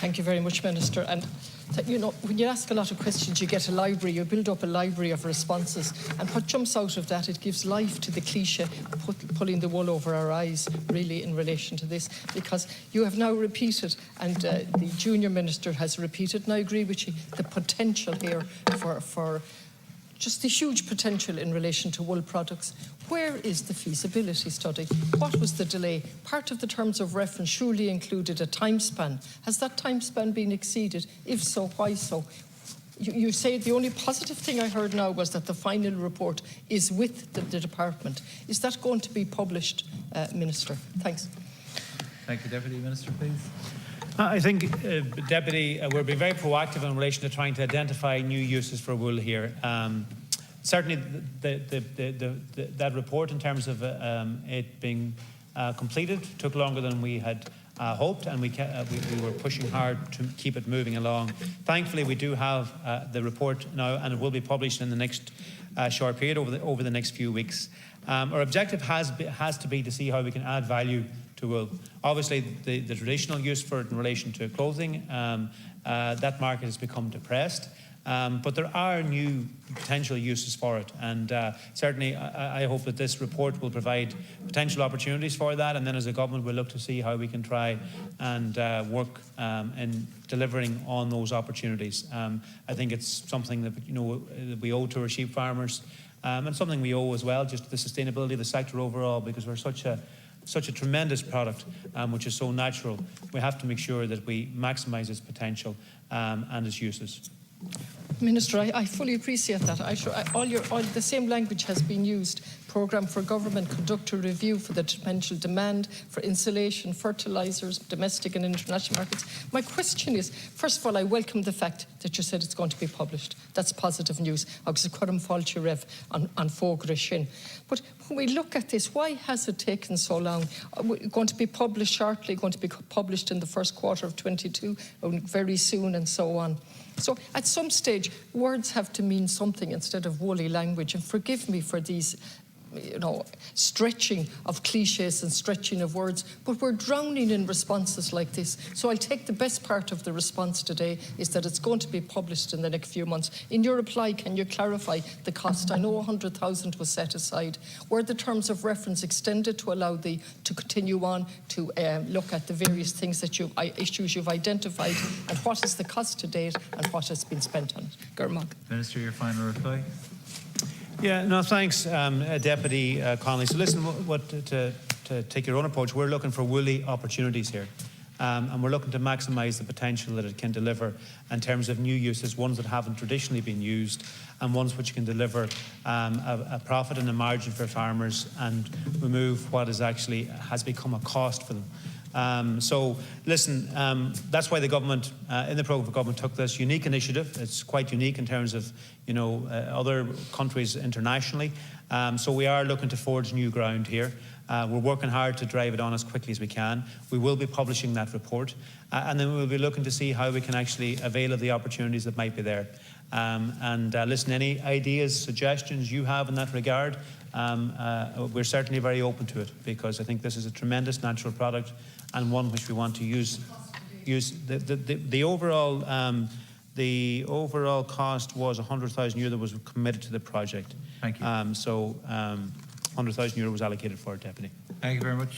Thank you very much, Minister. And you know, when you ask a lot of questions, you get a library, you build up a library of responses, and what jumps out of that, it gives life to the cliche, pulling the wool over our eyes, really, in relation to this, because you have now repeated, and the Junior Minister has repeated, and I agree with you, the potential here for just the huge potential in relation to wool products. Where is the feasibility study? What was the delay? Part of the terms of reference surely included a time span. Has that time span been exceeded? If so, why so? You say the only positive thing I heard now was that the final report is with the department. Is that going to be published, Minister? Thanks. Thank you. Deputy Minister, please. I think, Deputy, we're being very proactive in relation to trying to identify new uses for wool here. Certainly, that report, in terms of it being completed, took longer than we had hoped, and we were pushing hard to keep it moving along. Thankfully, we do have the report now, and it will be published in the next short period over the next few weeks. Our objective has to be to see how we can add value to wool. Obviously, the traditional use for it in relation to clothing, that market has become depressed. But there are new potential uses for it, and certainly I hope that this report will provide potential opportunities for that, and then as a government we'll look to see how we can try and work in delivering on those opportunities. I think it's something that that we owe to our sheep farmers, and something we owe as well just to the sustainability of the sector overall, because we're such a tremendous product, which is so natural. We have to make sure that we maximise its potential and its uses. Minister, I fully appreciate that. The same language has been used. Programme for government conduct a review for the potential demand for insulation, fertilisers, domestic and international markets. My question is, first of all, I welcome the fact that you said it's going to be published. That's positive news. Agus chuirm fáilte raibh an fógra sin. But when we look at this, why has it taken so long? Going to be published shortly, going to be published in the first quarter of 22, very soon, and so on. So at some stage, words have to mean something instead of woolly language. And forgive me for these, stretching of cliches and stretching of words, but we're drowning in responses like this. So I'll take the best part of the response today is that it's going to be published in the next few months. In your reply, can you clarify the cost? I know 100,000 was set aside. Were the terms of reference extended to allow to continue on to look at the various things that issues you've identified, and what is the cost to date and what has been spent on it? Germag. Minister, your final reply. Yeah, no, thanks, Deputy Connolly. So listen, to take your own approach, we're looking for woolly opportunities here. And we're looking to maximise the potential that it can deliver in terms of new uses, ones that haven't traditionally been used, and ones which can deliver a profit and a margin for farmers and remove what has become a cost for them. So listen, that's why the government, in the programme, the government took this unique initiative. It's quite unique in terms of other countries internationally. So we are looking to forge new ground here. We're working hard to drive it on as quickly as we can. We will be publishing that report, and then we'll be looking to see how we can actually avail of the opportunities that might be there. Listen, any ideas, suggestions you have in that regard, we're certainly very open to it, because I think this is a tremendous natural product and one which we want to use. The overall cost was €100,000 that was committed to the project. Thank you. €100,000 was allocated for it, Deputy. Thank you very much.